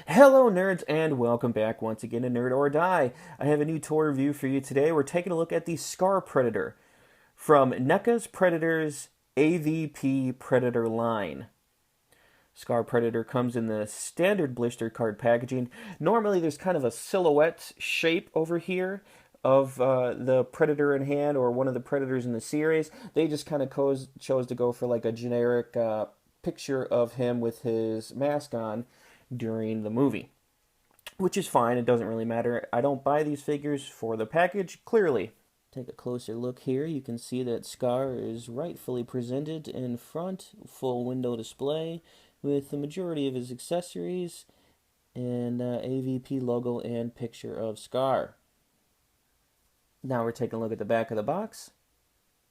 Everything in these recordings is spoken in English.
Hello nerds and welcome back once again to Nerd or Die. I have a new toy review for you today. We're taking a look at the Scar Predator from Neca's Predator's AVP Predator line. Scar Predator comes in the standard blister card packaging. Normally there's kind of a silhouette shape over here of the Predator in hand or one of the Predators in the series. They just kind of chose to go for like a generic picture of him with his mask on during the movie, which is fine. It doesn't really matter. I don't buy these figures for the package, clearly. Take a closer look here. You can see that Scar is rightfully presented in front, full window display, with the majority of his accessories and AVP logo and picture of Scar. Now we're taking a look at the back of the box.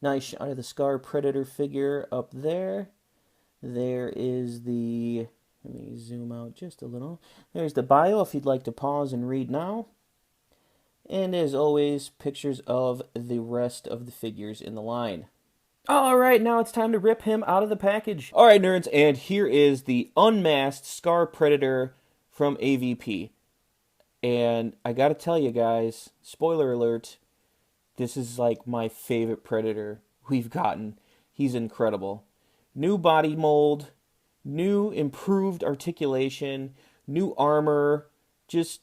Nice shot of the Scar Predator figure up there. There is the... Let me zoom out just a little. There's the bio if you'd like to pause and read now. And as always, pictures of the rest of the figures in the line. Alright, now it's time to rip him out of the package. Alright, nerds, and here is the unmasked Scar Predator from AVP. And I gotta tell you guys, spoiler alert, this is like my favorite Predator we've gotten. He's incredible. New body mold, new improved articulation, new armor, just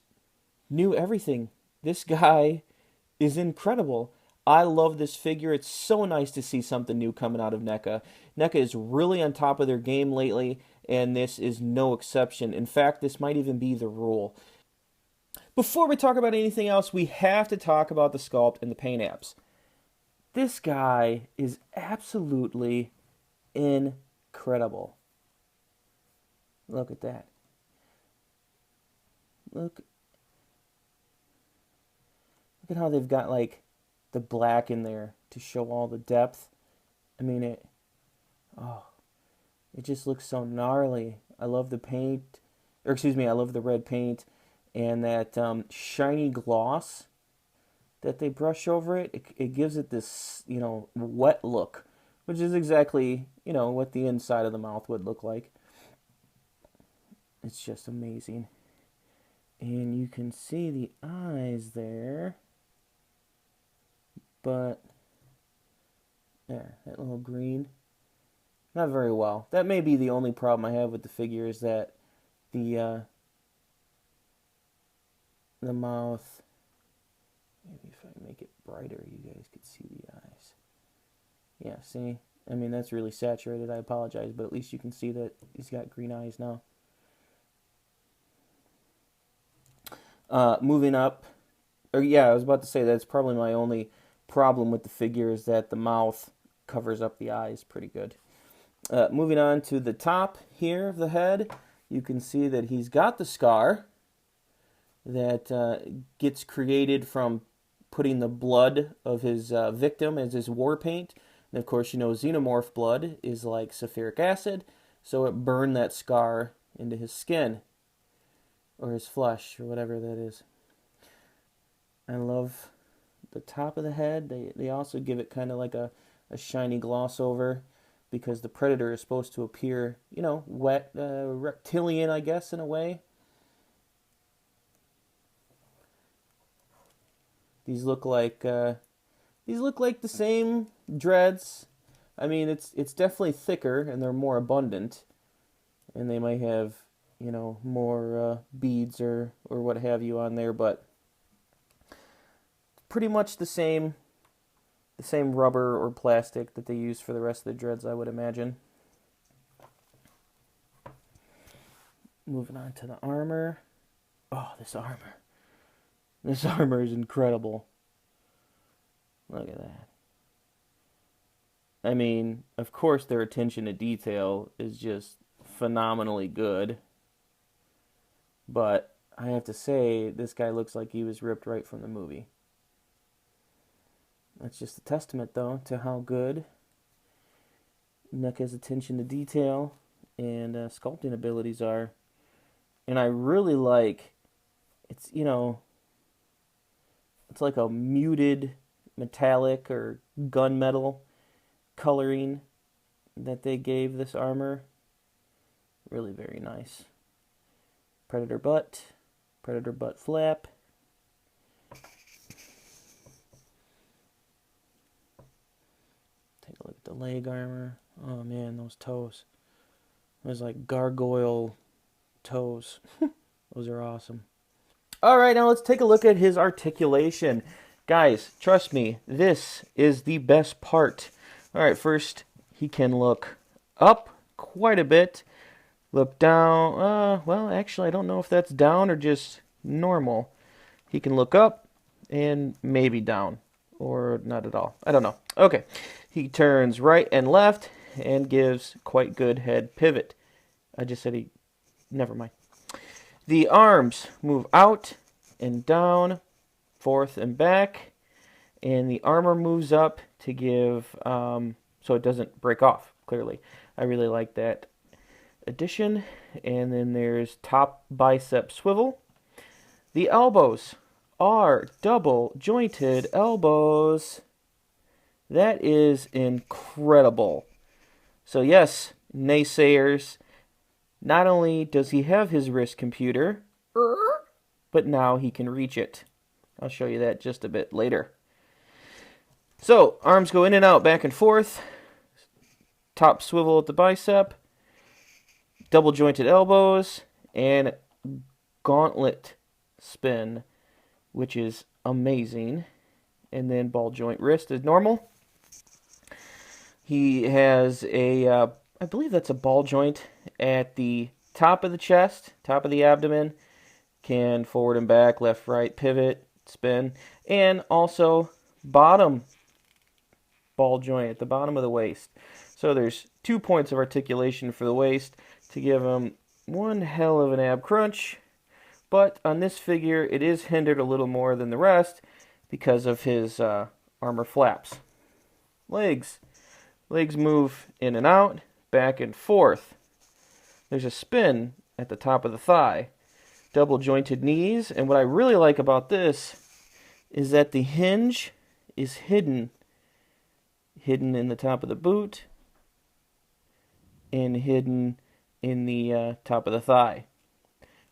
new everything. This guy is incredible. I love this figure. It's so nice to see something new coming out of Neca. Neca is really on top of their game lately, and this is no exception. In fact, this might even be the rule. Before we talk about anything else, we have to talk about the sculpt and the paint apps. This guy is absolutely incredible. Look at that. Look at how they've got like the black in there to show all the depth. I mean it just looks so gnarly. I love the paint, or excuse me, I love the red paint and that shiny gloss that they brush over it. It gives it this, wet look, which is exactly, what the inside of the mouth would look like. It's just amazing. And you can see the eyes there. But, there, that little green. Not very well. That may be the only problem I have with the figure is that the mouth, maybe if I make it brighter, you guys could see the eyes. Yeah, see? I mean, that's really saturated. I apologize, but at least you can see that he's got green eyes now. Moving up, I was about to say that's probably my only problem with the figure is that the mouth covers up the eyes pretty good. Moving on to the top here of the head, you can see that he's got the scar that gets created from putting the blood of his victim as his war paint. And of course, xenomorph blood is like sulfuric acid, so it burned that scar into his skin. Or his flesh, or whatever that is. I love the top of the head. They also give it kind of like a shiny gloss over, because the Predator is supposed to appear, wet, reptilian, I guess, in a way. These look like the same dreads. I mean, it's definitely thicker and they're more abundant, and they might have more beads or what have you on there, but pretty much the same rubber or plastic that they use for the rest of the dreads, I would imagine. Moving on to the armor. Oh, this armor. This armor is incredible. Look at that. I mean, of course their attention to detail is just phenomenally good. But I have to say, this guy looks like he was ripped right from the movie. That's just a testament, though, to how good Neca's attention to detail and sculpting abilities are. And I really like, it's like a muted metallic or gunmetal coloring that they gave this armor. Really very nice. Predator butt flap. Take a look at the leg armor. Oh man, those toes. Those like gargoyle toes. Those are awesome. Alright, now let's take a look at his articulation. Guys, trust me, this is the best part. Alright, first, he can look up quite a bit. Look down. Well, actually, I don't know if that's down or just normal. He can look up and maybe down, or not at all. I don't know. Okay. He turns right and left and gives quite good head pivot. I just said he... Never mind. The arms move out and down, forth and back, and the armor moves up to give, so it doesn't break off, clearly. I really like that addition. And then there's top bicep swivel. The elbows are double jointed elbows. That is incredible. So yes, naysayers, not only does he have his wrist computer, but now he can reach it. I'll show you that just a bit later. So, arms go in and out, back and forth. Top swivel at the bicep. Double jointed elbows. And gauntlet spin, which is amazing. And then ball joint wrist is normal. He has a, I believe that's a ball joint at the top of the chest, top of the abdomen. Can forward and back, left, right, pivot, spin. And also bottom ball joint at the bottom of the waist. So there's 2 points of articulation for the waist to give him one hell of an ab crunch. But on this figure, it is hindered a little more than the rest because of his armor flaps. Legs. Legs move in and out, back and forth. There's a spin at the top of the thigh. Double jointed knees. And what I really like about this is that the hinge is hidden. Hidden in the top of the boot and hidden in the top of the thigh.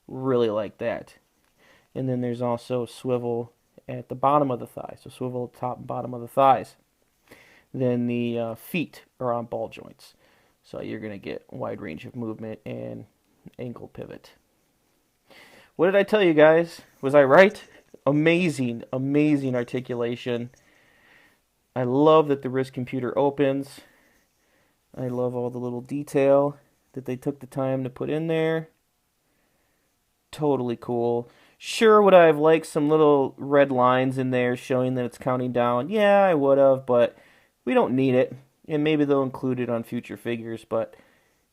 Really like that. And then there's also swivel at the bottom of the thigh. So swivel top and bottom of the thighs. Then the feet are on ball joints. So you're going to get wide range of movement and ankle pivot. What did I tell you guys? Was I right? Amazing, amazing articulation. I love that the wrist computer opens. I love all the little detail that they took the time to put in there. Totally cool. Sure, would I have liked some little red lines in there showing that it's counting down? Yeah, I would have, but we don't need it. And maybe they'll include it on future figures, but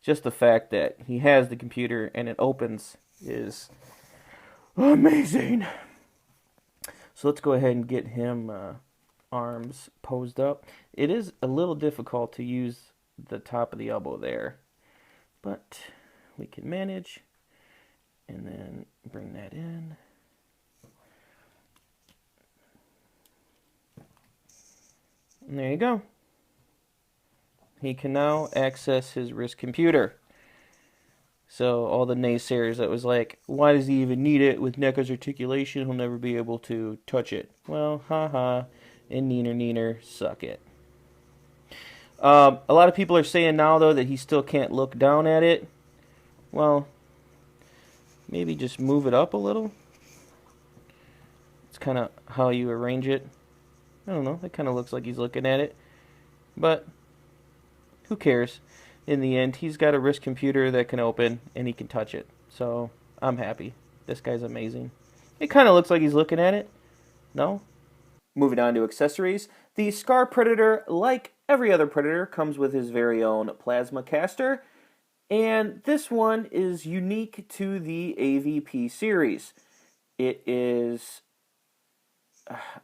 just the fact that he has the computer and it opens is amazing. So let's go ahead and get him arms posed up. It is a little difficult to use the top of the elbow there, but we can manage. And then bring that in. And there you go. He can now access his wrist computer. So all the naysayers that was like, why does he even need it? With Neca's articulation, he'll never be able to touch it. Well, haha, and neener, suck it. A lot of people are saying now, though, that he still can't look down at it. Well, maybe just move it up a little. It's kind of how you arrange it. I don't know. It kind of looks like he's looking at it. But who cares? In the end, he's got a wrist computer that can open and he can touch it. So I'm happy. This guy's amazing. It kind of looks like he's looking at it. No? Moving on to accessories. The Scar Predator, like every other Predator, comes with his very own plasma caster. And this one is unique to the AVP series. It is,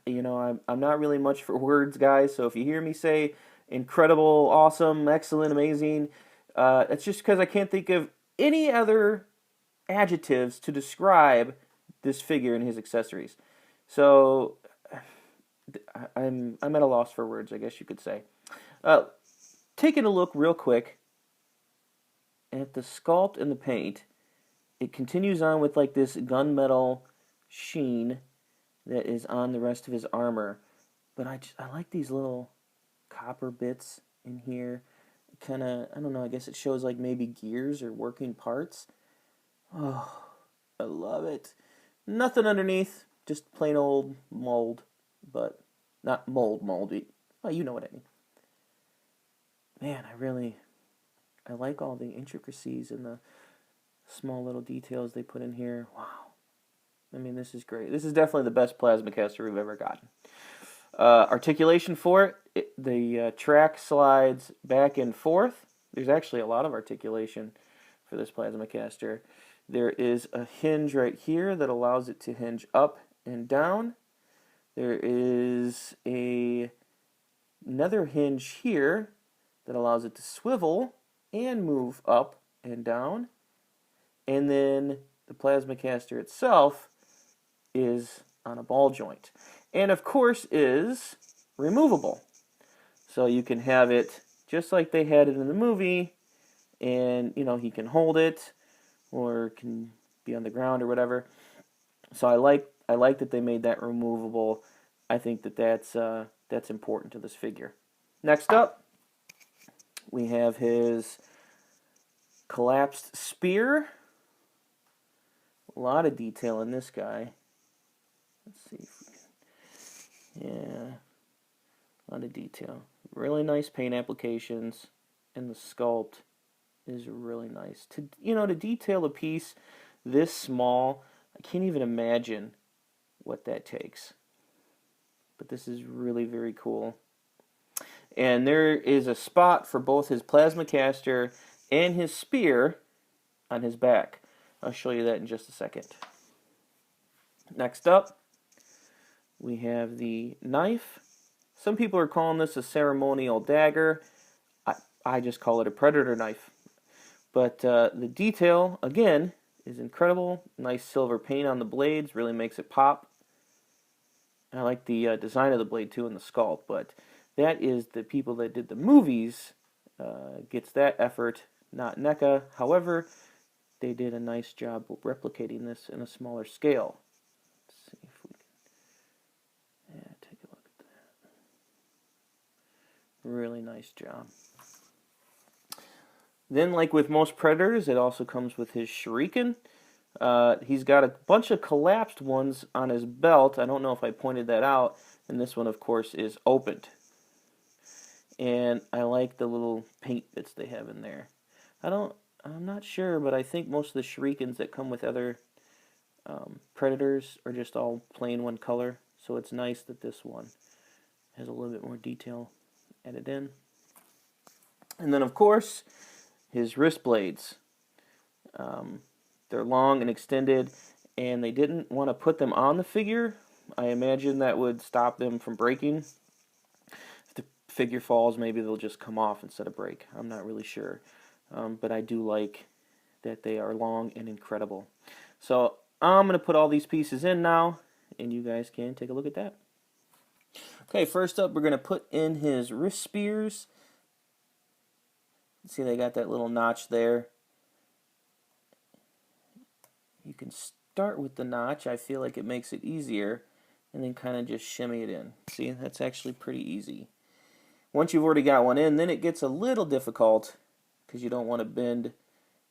I'm not really much for words, guys, so if you hear me say incredible, awesome, excellent, amazing, it's just because I can't think of any other adjectives to describe this figure and his accessories. So, I'm at a loss for words, I guess you could say. Taking a look real quick at the sculpt and the paint, it continues on with like this gunmetal sheen that is on the rest of his armor. But I like these little copper bits in here. Kind of, I don't know, I guess it shows like maybe gears or working parts. Oh, I love it. Nothing underneath, just plain old mold, but not moldy. Well, you know what I mean. Man, I like all the intricacies and the small little details they put in here. Wow. I mean, this is great. This is definitely the best Plasmacaster we've ever gotten. Articulation for it, the track slides back and forth. There's actually a lot of articulation for this Plasmacaster. There is a hinge right here that allows it to hinge up and down. There is another hinge here that allows it to swivel and move up and down. And then the Plasmacaster itself is on a ball joint. And of course is removable. So you can have it just like they had it in the movie, and you know, he can hold it or can be on the ground or whatever. So I like that they made that removable. I think that that's important to this figure. Next up, we have his collapsed spear. A lot of detail in this guy. Let's see if we can. Yeah, a lot of detail. Really nice paint applications, and the sculpt is really nice. To detail a piece this small, I can't even imagine what that takes. But this is really very cool. And there is a spot for both his Plasmacaster and his spear on his back. I'll show you that in just a second. Next up, we have the knife. Some people are calling this a ceremonial dagger. I just call it a predator knife. But the detail, again, is incredible. Nice silver paint on the blades, really makes it pop. I like the design of the blade too and the sculpt, but that is the people that did the movies gets that effort, not Neca. However, they did a nice job replicating this in a smaller scale. Let's see if we can take a look at that. Really nice job. Then, like with most Predators, it also comes with his shuriken. He's got a bunch of collapsed ones on his belt. I don't know if I pointed that out. And this one, of course, is opened. And I like the little paint bits they have in there. I'm not sure, but I think most of the shurikens that come with other Predators are just all plain one color. So it's nice that this one has a little bit more detail added in. And then, of course, his wrist blades. They're long and extended, and they didn't want to put them on the figure. I imagine that would stop them from breaking. If the figure falls, maybe they'll just come off instead of break. I'm not really sure. But I do like that they are long and incredible. So I'm going to put all these pieces in now, and you guys can take a look at that. Okay, first up, we're going to put in his wrist spears. See, they got that little notch there. You can start with the notch. I feel like it makes it easier, and then kind of just shimmy it in. See, that's actually pretty easy. Once you've already got one in, then it gets a little difficult because you don't want to bend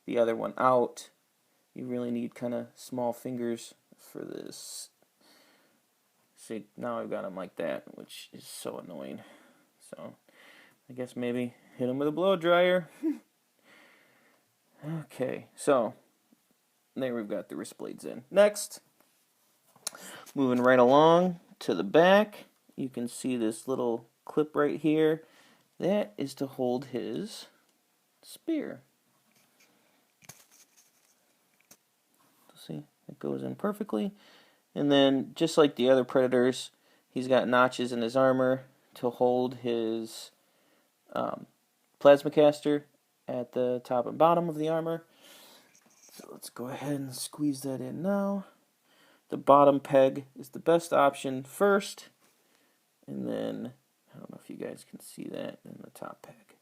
the other one out. You really need kind of small fingers for this. See, now I've got them like that, which is so annoying. So I guess maybe hit them with a blow dryer. Okay, so there we've got the wrist blades in. Next, moving right along to the back, you can see this little clip right here. That is to hold his spear. See, it goes in perfectly. And then, just like the other Predators, he's got notches in his armor to hold his Plasmacaster at the top and bottom of the armor. So let's go ahead and squeeze that in now. The bottom peg is the best option first, And then, I don't know if you guys can see that in the top pack.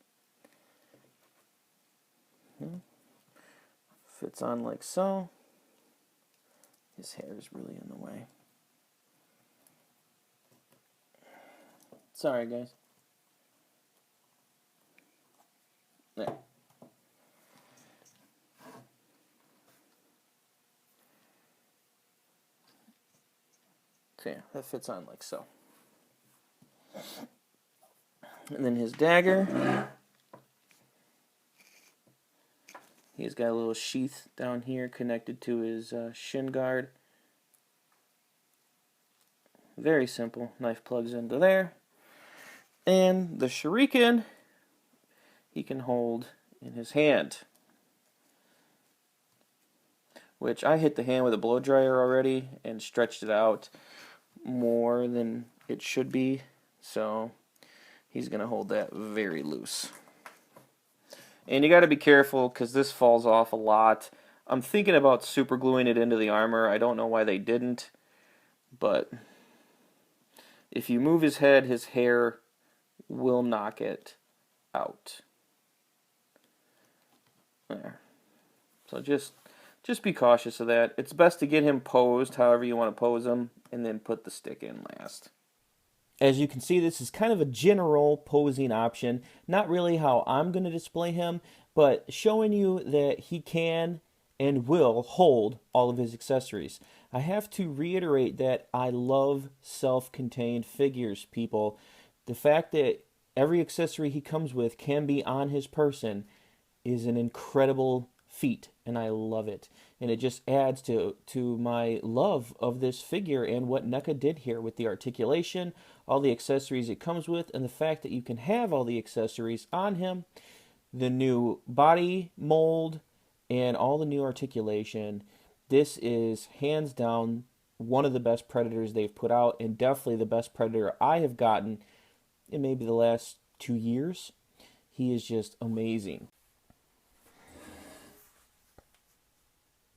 Fits on like so. His hair is really in the way. Sorry, guys. There. So yeah, that fits on like so. And then his dagger. He's got a little sheath down here connected to his shin guard. Very simple. Knife plugs into there. And the shuriken he can hold in his hand. Which I hit the hand with a blow dryer already and stretched it out more than it should be. So he's going to hold that very loose. And you got to be careful because this falls off a lot. I'm thinking about super gluing it into the armor. I don't know why they didn't. But if you move his head, his hair will knock it out. There. So just be cautious of that. It's best to get him posed however you want to pose him, and then put the stick in last. As you can see, this is kind of a general posing option. Not really how I'm going to display him, but showing you that he can and will hold all of his accessories. I have to reiterate that I love self-contained figures, people. The fact that every accessory he comes with can be on his person is an incredible feat, and I love it. And it just adds to my love of this figure and what Neca did here with the articulation, all the accessories it comes with, and the fact that you can have all the accessories on him, the new body mold, and all the new articulation. This is hands down one of the best Predators they've put out, and definitely the best Predator I have gotten in maybe the last 2 years. He is just amazing.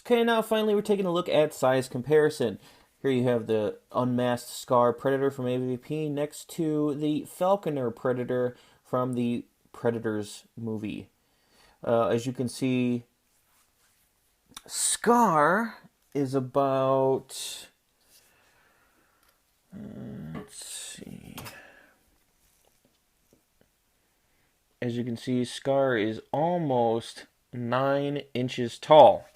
Okay, now finally we're taking a look at size comparison. Here you have the unmasked Scar Predator from AVP next to the Falconer Predator from the Predators movie. As you can see, Scar is about, let's see. As you can see, Scar is almost 9 inches tall,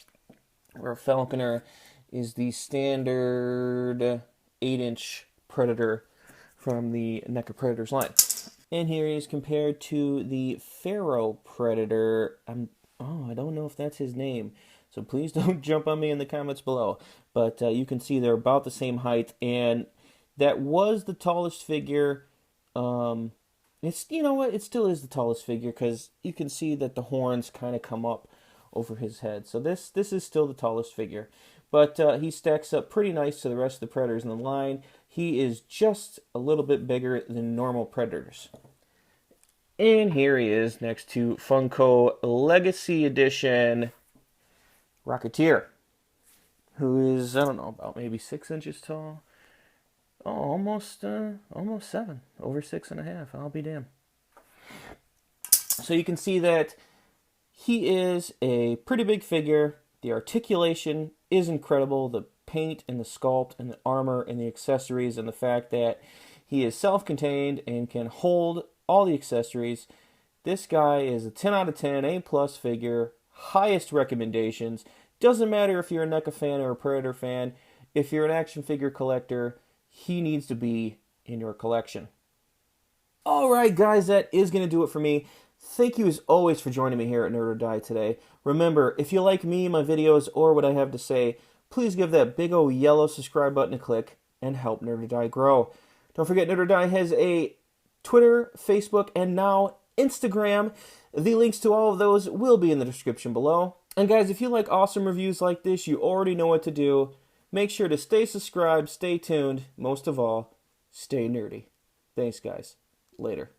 where Falconer is the standard 8-inch Predator from the Neca Predators line. And here he is compared to the Pharaoh Predator. I don't know if that's his name, so please don't jump on me in the comments below. But you can see they're about the same height, and that was the tallest figure. It's, you know what, it still is the tallest figure because you can see that the horns kind of come up over his head. So this is still the tallest figure. But he stacks up pretty nice to the rest of the Predators in the line. He is just a little bit bigger than normal Predators. And here he is next to Funko Legacy Edition Rocketeer, who is, I don't know, about maybe 6 inches tall. Oh, almost 7, over 6.5. I'll be damned. So you can see that he is a pretty big figure. The articulation is incredible. The paint and the sculpt and the armor and the accessories, and the fact that he is self-contained and can hold all the accessories. This guy is a 10 out of 10, A+ figure, highest recommendations. Doesn't matter if you're a Neca fan or a Predator fan. If you're an action figure collector, he needs to be in your collection. Alright guys, that is going to do it for me. Thank you as always for joining me here at Nerd or Die today. Remember, if you like me, my videos, or what I have to say, please give that big old yellow subscribe button a click and help Nerd or Die grow. Don't forget, Nerd or Die has a Twitter, Facebook, and now Instagram. The links to all of those will be in the description below. And guys, if you like awesome reviews like this, you already know what to do. Make sure to stay subscribed, stay tuned, most of all, stay nerdy. Thanks, guys. Later.